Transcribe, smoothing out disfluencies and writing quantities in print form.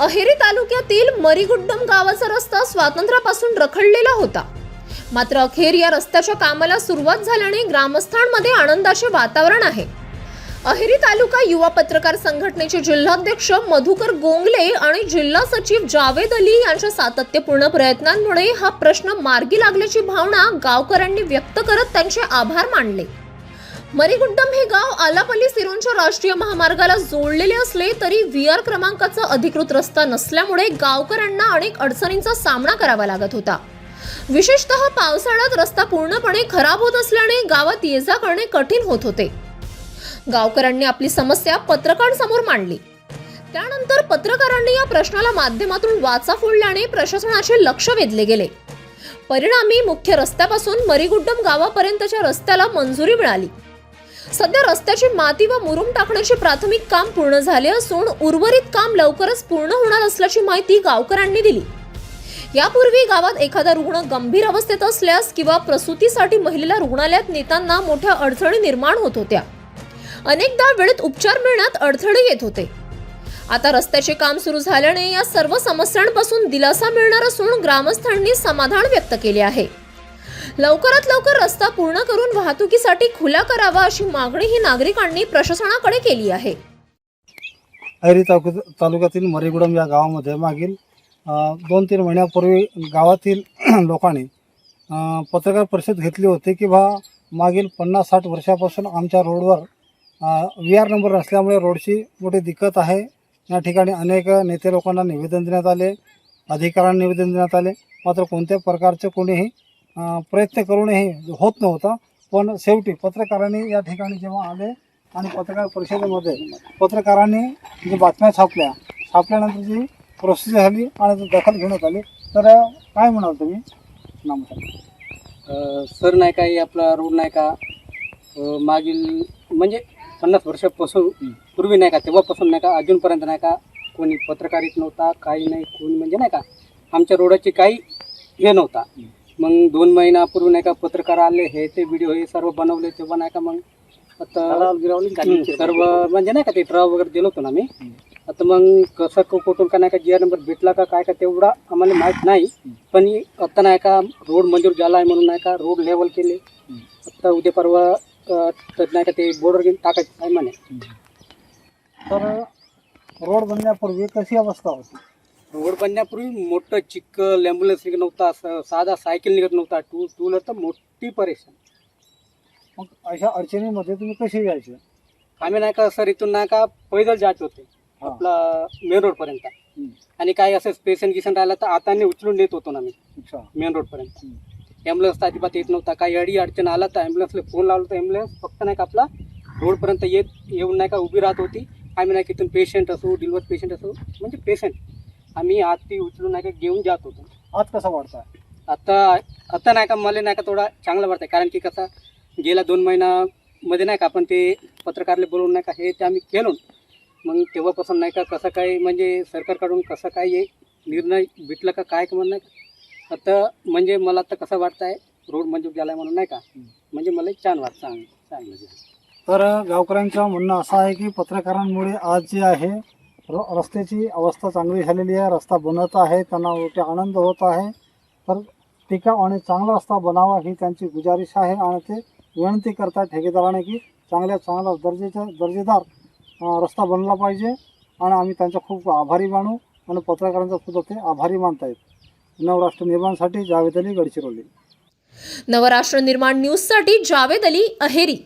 अहेरी तालुक्यातील मरीगुड्डम गावाचा रस्ता स्वातंत्र्यापासून रखडलेला होता. मात्र अखेर या रस्त्याच्या कामाला सुरुवात झाल्याने ग्रामस्थांमध्ये आनंदाचे वातावरण आहे. अहेरी तालुका युवा पत्रकार संघटनेचे जिल्हाध्यक्ष मधुकर गोंगले आणि जिल्हा सचिव जावेद अली यांच्या सातत्यपूर्ण प्रयत्नांमुळे हा प्रश्न मार्गी लागल्याची भावना गावकऱ्यांनी व्यक्त करत त्यांचे आभार मानले. मरीगुड्डम हे गाव आलापल्ली सिरोंचा राष्ट्रीय महामार्गाला जोडलेले असले तरी VR क्रमांकाचा अधिकृत रस्ता नसल्यामुळे गावकऱ्यांना अनेक अडचणींचा सामना करावा लागत होता. विशेषतः पावसाळ्यात रस्ता पूर्णपणे खराब होत असल्याने गावात ये-जा करणे कठीण होत होते. गावकऱ्यांनी आपली समस्या पत्रकारांसमोर मांडली. त्यानंतर पत्रकारांनी या प्रश्नाला माध्यमातून वाचा फोडल्याने प्रशासनाचे लक्ष वेधले गेले. परिणामी मुख्य रस्त्यापासून मरीगुड्डम गावापर्यंतच्या रस्त्याला मंजुरी मिळाली. सध्या रस्त्याची माती व मुरुम टाकण्याचे प्राथमिक काम पूर्ण झाले असून उर्वरित काम लवकरच पूर्ण होणार असल्याची माहिती गावकऱ्यांनी दिली. यापूर्वी गावात एखादा रुग्ण गंभीर अवस्थेत असल्यास किंवा प्रसूतीसाठी महिलेला रुग्णालयात नेताना मोठ्या अडचणी निर्माण होत होत्या. अनेकदा वेळेत उपचार मिळण्यात अडथळे येत होते. आता रस्त्याचे काम सुरू झाल्याने या सर्व समस्यांपासून दिलासा मिळणार असून ग्रामस्थांनी समाधान व्यक्त केले आहे. लवकरात लवकर रस्ता पूर्ण करून वाहतुकीसाठी खुला करावा अशी मागणीही नागरिकांनी प्रशासनाकडे केली आहे. अहेरी तालुक्यातील मरीगुड्डम या गावामध्ये मागील 2-3 महिन्यापूर्वी गावातील लोकांनी पत्रकार परिषद घेतली होती की मागील 50-60 वर्षापासून आमच्या रोडवर VR नंबर नसल्यामुळे रोडची मोठी दिक्कत आहे. या ठिकाणी अनेक नेते लोकांना निवेदन देण्यात आले, अधिकाऱ्यांना निवेदन देण्यात आले, मात्र कोणत्याही प्रकारचे कोणीही प्रयत्न करूनही होत नव्हता. पण शेवटी पत्रकारांनी या ठिकाणी जेव्हा आले आणि पत्रकार परिषदेमध्ये पत्रकारांनी जे बातम्या छापल्यानंतर जी प्रोसेस झाली आणि दखल घेण्यात आली. तर काय म्हणाल तुम्ही? नमस्कार सर. नाही का हे आपला रोड नाही का मागील म्हणजे 50 वर्षापासून पूर्वी नाही का तेव्हापासून नाही का अजूनपर्यंत नाही का कोणी पत्रकारित नव्हता, काही नाही, कोणी म्हणजे नाही का आमच्या रोडाची काही हे नव्हता. मग 2 महिन्यापूर्वी नाही का पत्रकार आले, हे ते व्हिडिओ हे सर्व बनवले. तेव्हा नाही का मग आता सर्व म्हणजे नाही का ते ट्रॅव्ह वगैरे दिलो होतो ना मी. आता मग कसं कुठून का नाही का GR नंबर भेटला का काय का तेवढा आम्हाला माहीत नाही. पण आता नाही का रोड मंजूर झाला आहे म्हणून नाही का रोड लेवल केले. आता उद्या परवा तर नाही का ते बोर्डर घेऊन टाकायचं आहे म्हणे. तर रोड बनण्यापूर्वी कशी अवस्था होती? रोड बनण्यापूर्वी मोठं चिखल, ॲम्ब्युलन्स निघत नव्हता, साधा सायकल निघत नव्हता, टू व्हीलर तर मोठी परेशान. मग अशा अडचणीमध्ये तुम्ही कशी यायचे? आम्ही नाही का सर इथून नाही का पैदल जात होते आपला मेन रोडपर्यंत. आणि काही असं पेशंट गिशन राहिला तर आताने उचलून देत होतो ना मी मेन रोडपर्यंत. ॲम्ब्युलन्स तर अजिबात येत नव्हता. काही अडचण आला तर ॲम्ब्युलन्सला फोन लावला तर ॲम्ब्युलन्स फक्त नाही का आपला रोडपर्यंत येऊन नाही का उभी राहत होती. आम्ही नाही का इथून पेशंट असो, डिलिव्हर पेशंट असो, म्हणजे पेशंट आम्ही आत ती उचलून नाही का घेऊन जात होतो. आज कसं वाटतं? आता नाही का मला नाही का थोडा चांगला वाटतं. कारण की कसं गेल्या 2 महिन्यामध्ये नाही का आपण ते पत्रकारले बोलवून नाही का हे ते आम्ही केलो. मग तेव्हापासून नाही का कसं काय म्हणजे सरकारकडून कसं काय हे निर्णय भेटलं का काय म्हणून नाही का आता म्हणजे मला आता कसं वाटतं आहे रोड मंजूर झाला आहे म्हणून नाही का म्हणजे मला छान वाटतं चांगलं. तर गावकऱ्यांचं म्हणणं असं आहे की पत्रकारांमुळे आज जे आहे रस्त्याची अवस्था चांगली झालेली आहे, रस्ता बनत आहे, त्यांना मोठे आनंद होत आहे. तर टिकाव आणि चांगला रस्ता बनावा ही त्यांची गुजारिश आहे आणि ते विनंती करतात ठेकेदाराने की चांगला दर्जेदार रस्ता बनला पाहिजे आणि आम्ही त्यांचा खूप आभारी मानू आणि पत्रकारांचा सुद्धा ते आभारी मानतायत. नवराष्ट्र निर्माणसाठी जावेद अली, गडचिरोली. नवराष्ट्र निर्माण न्यूजसाठी जावेद अली, अहेरी.